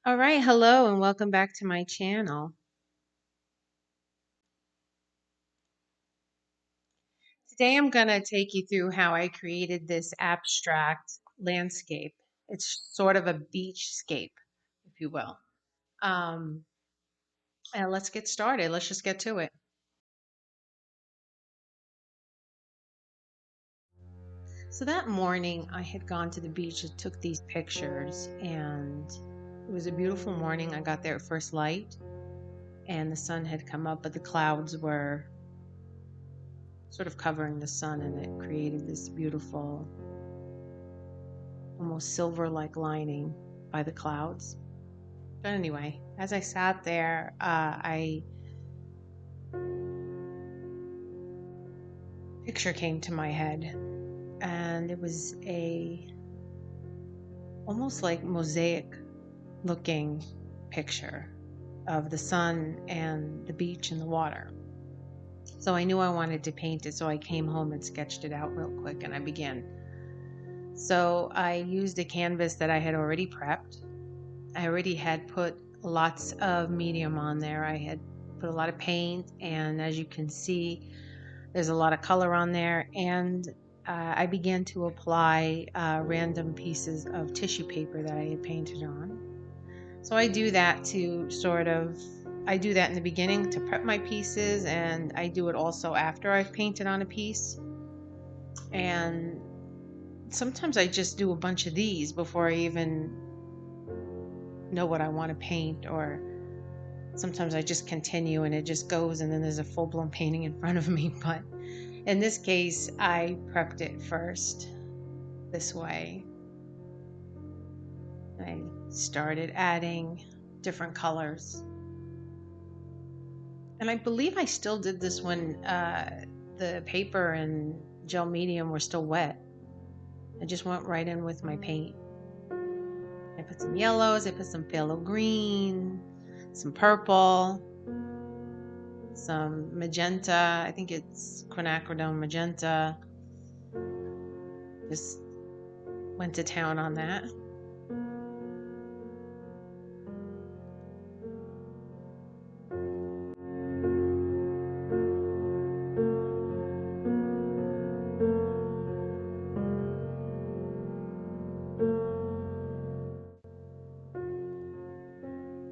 All right, hello and welcome back to my channel. Today I'm going to take you through how I created this abstract landscape. It's sort of a beachscape, if you will. Um, and let's get started. Let's just get to it. So that morning I had gone to the beach and took these pictures, and it was a beautiful morning. I got there at first light and the sun had come up, but the clouds were sort of covering the sun, and it created this beautiful, almost silver-like lining by the clouds. But anyway, as I sat there, I picture came to my head, and it was a almost like mosaic looking picture of the sun and the beach and the water. So I knew I wanted to paint it, so I came home and sketched it out real quick, and I began. So I used a canvas that I had already prepped. I already had put lots of medium on there. I had put a lot of paint, and as you can see, there's a lot of color on there. And I began to apply random pieces of tissue paper that I had painted on. So I do that I do that in the beginning to prep my pieces, and I do it also after I've painted on a piece. And sometimes I just do a bunch of these before I even know what I want to paint, or sometimes I just continue and it just goes and then there's a full-blown painting in front of me. But in this case, I prepped it first this way. I started adding different colors. And I believe I still did this when the paper and gel medium were still wet. I just went right in with my paint. I put some yellows, I put some phthalo green, some purple, some magenta. I think it's quinacridone magenta. Just went to town on that.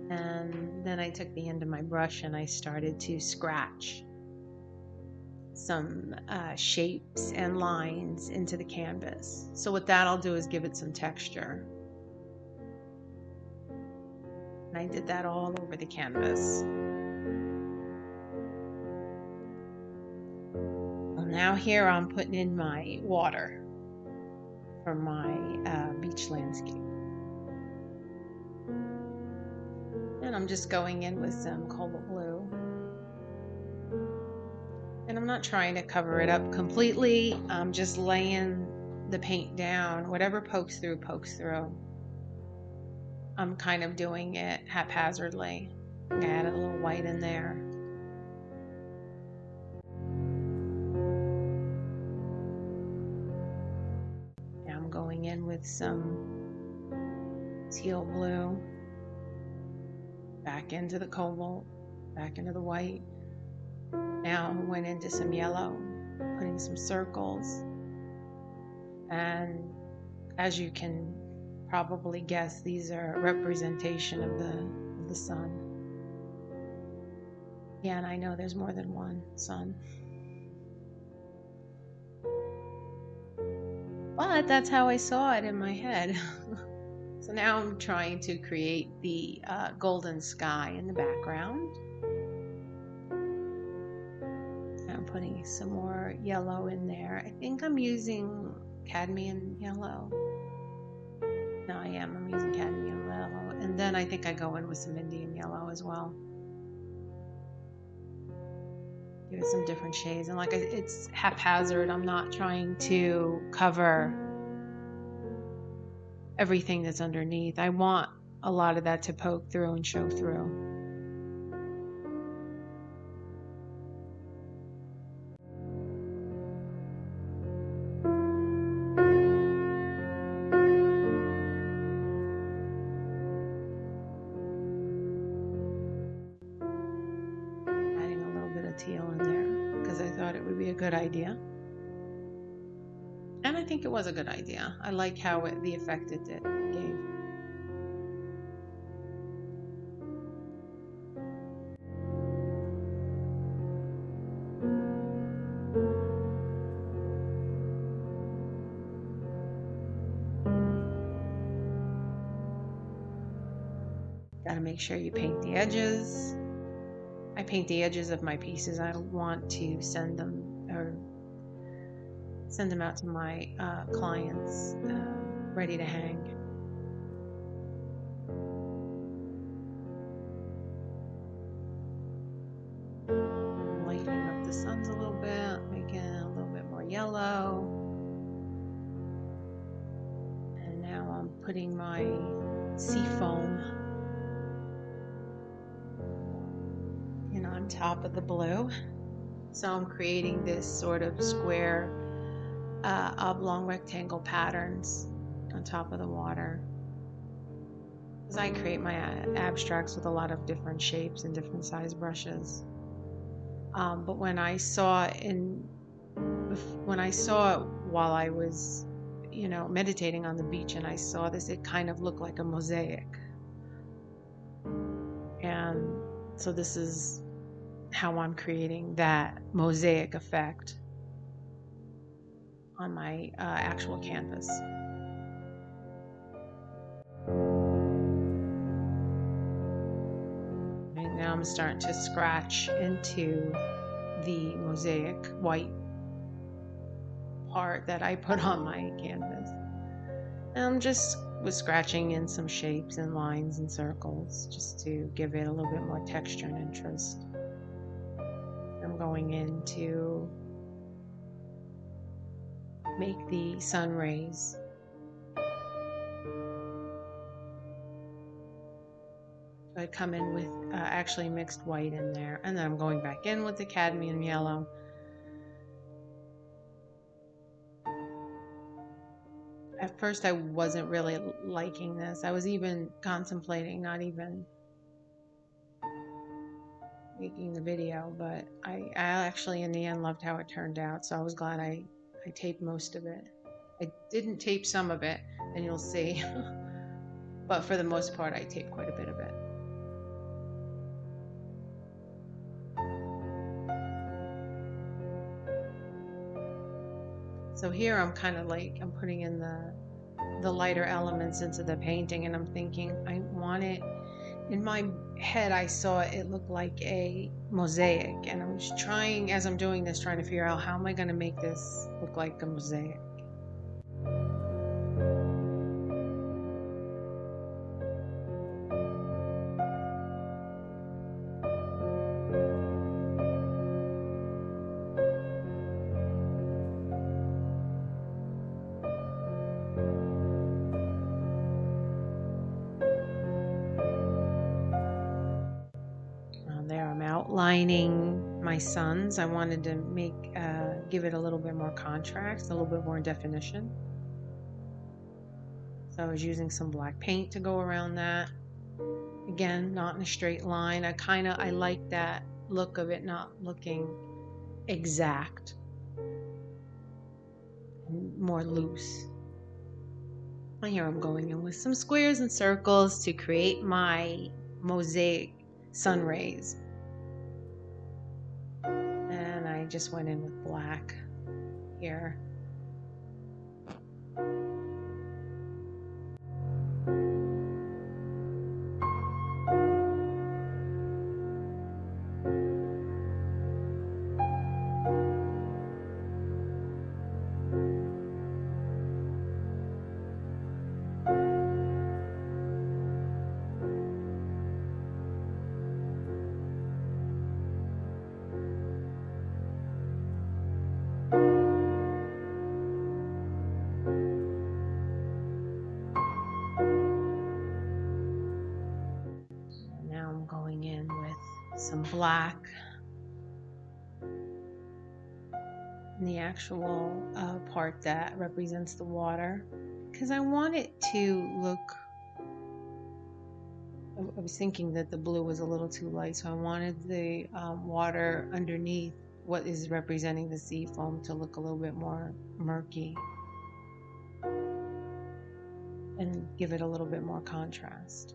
And then I took the end of my brush and I started to scratch some shapes and lines into the canvas. So what that'll do is give it some texture. And I did that all over the canvas. Well, now here I'm putting in my water for my beach landscape. And I'm just going in with some cobalt blue. And I'm not trying to cover it up completely. I'm just laying the paint down. Whatever pokes through, pokes through. I'm kind of doing it haphazardly. I added a little white in there. Now I'm going in with some teal blue. Back into the cobalt. Back into the white. Now I went into some yellow, putting some circles. And as you can probably guess, these are a representation of the sun. Yeah, and I know there's more than one sun. But that's how I saw it in my head. So now I'm trying to create the golden sky in the background. I'm putting some more yellow in there. I think I'm using cadmium yellow. No, I'm using cadmium yellow. And then I think I go in with some Indian yellow as well. Give it some different shades. And it's haphazard. I'm not trying to cover everything that's underneath. I want a lot of that to poke through and show through. teal in there because I thought it would be a good idea. And I think it was a good idea. I like how the effect it gave. Gotta make sure you paint the edges. I paint the edges of my pieces. I don't want to send them out to my clients ready to hang. Lightening up the suns a little bit, making it a little bit more yellow. And now I'm putting my sea foam on top of the blue. So I'm creating this sort of square, oblong rectangle patterns on top of the water. Because I create my abstracts with a lot of different shapes and different size brushes. But when I saw it while I was, meditating on the beach, and I saw this, it kind of looked like a mosaic. And so this is how I'm creating that mosaic effect on my actual canvas. Right now I'm starting to scratch into the mosaic white part that I put on my canvas. And I'm just scratching in some shapes and lines and circles just to give it a little bit more texture and interest. I'm going in to make the sun rays. So I come in with actually mixed white in there, and then I'm going back in with the cadmium yellow. At first I wasn't really liking this. I was even contemplating not even making the video, but I actually in the end loved how it turned out, so I was glad I taped most of it. I didn't tape some of it, and you'll see, but for the most part I taped quite a bit of it. So here I'm kind of like, I'm putting in the lighter elements into the painting, and I'm thinking I want it, in my head I saw it look like a mosaic, and I'm just trying, as I'm doing this, trying to figure out how am I going to make this look like a mosaic. There I'm outlining my suns. I wanted to give it a little bit more contrast, a little bit more definition. So I was using some black paint to go around that. Again, not in a straight line. I like that look of it not looking exact, and more loose. And here I'm going in with some squares and circles to create my mosaic sun rays. And I just went in with black here. Some black in the actual part that represents the water, because I want it to look I was thinking that the blue was a little too light, so I wanted the water underneath what is representing the sea foam to look a little bit more murky and give it a little bit more contrast.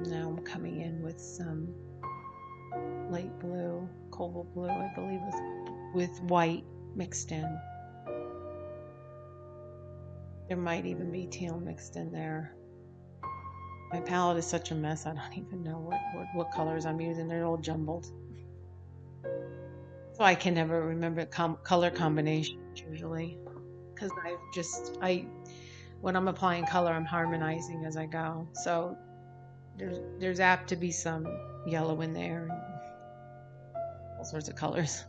Now I'm coming in with some light blue, cobalt blue, I believe, with white mixed in. There might even be teal mixed in there. My palette is such a mess, I don't even know what colors I'm using. They're all jumbled. So I can never remember color combinations usually. Because when I'm applying color, I'm harmonizing as I go. So there's apt to be some yellow in there and all sorts of colors,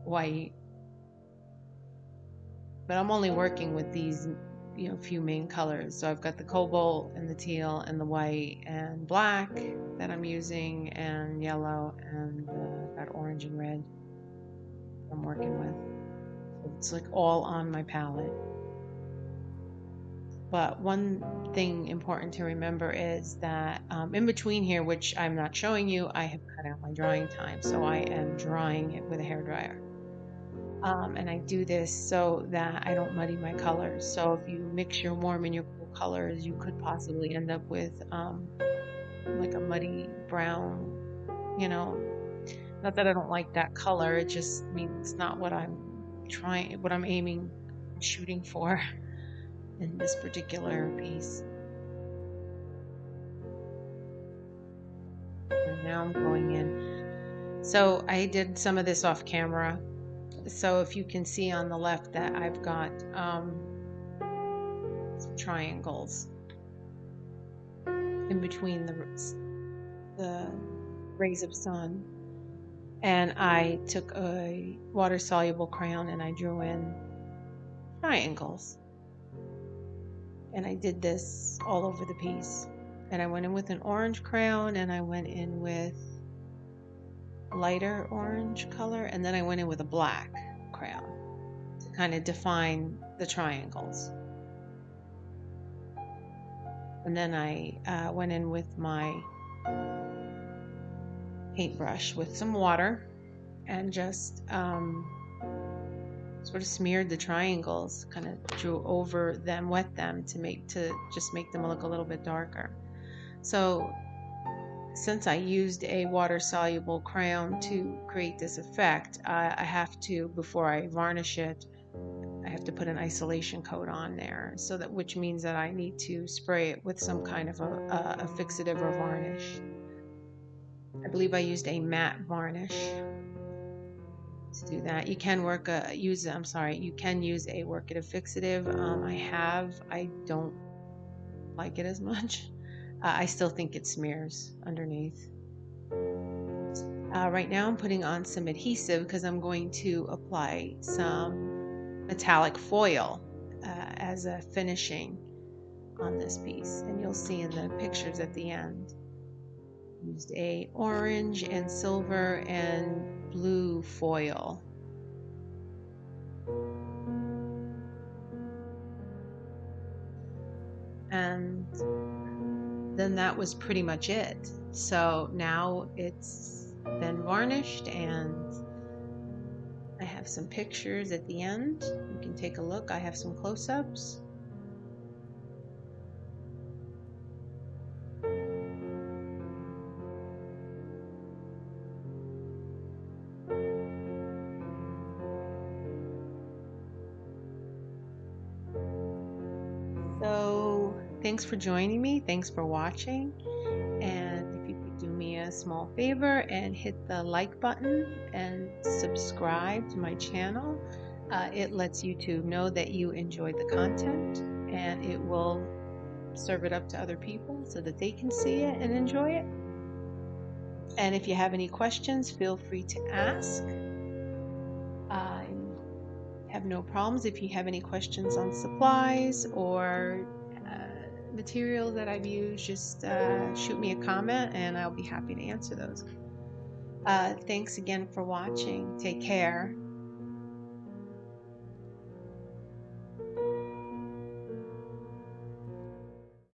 white. But I'm only working with these, few main colors. So I've got the cobalt and the teal and the white and black that I'm using, and yellow, and that orange and red I'm working with. So it's like all on my palette. But one thing important to remember is that in between here, which I'm not showing you, I have cut out my drying time. So I am drying it with a hairdryer. And I do this so that I don't muddy my colors. So if you mix your warm and your cool colors, you could possibly end up with like a muddy brown, you know. Not that I don't like that color, it just means it's not what what I'm aiming, shooting for in this particular piece. And now I'm going in. So I did some of this off camera. So if you can see on the left that I've got some triangles in between the rays of sun. And I took a water soluble crayon and I drew in triangles. And I did this all over the piece. And I went in with an orange crayon, and I went in with a lighter orange color, and then I went in with a black crayon to kind of define the triangles. And then I went in with my paintbrush with some water and just sort of smeared the triangles, kind of drew over them, wet them to just make them look a little bit darker. So since I used a water soluble crayon to create this effect, I have to, before I varnish it, I have to put an isolation coat on there, so that, which means that I need to spray it with some kind of a fixative or varnish. I believe I used a matte varnish to do that. You can use a workative fixative. I don't like it as much. I still think it smears underneath. Right now I'm putting on some adhesive because I'm going to apply some metallic foil as a finishing on this piece, and you'll see in the pictures at the end. Used a orange and silver and blue foil. And then that was pretty much it. So now it's been varnished, and I have some pictures at the end. You can take a look. I have some close-ups. So thanks for joining me. Thanks for watching. And if you could do me a small favor and hit the like button and subscribe to my channel, it lets YouTube know that you enjoyed the content, and it will serve it up to other people so that they can see it and enjoy it. And if you have any questions, feel free to ask. I have no problems if you have any questions on supplies or materials that I've used, just shoot me a comment and I'll be happy to answer those. Thanks again for watching. Take care.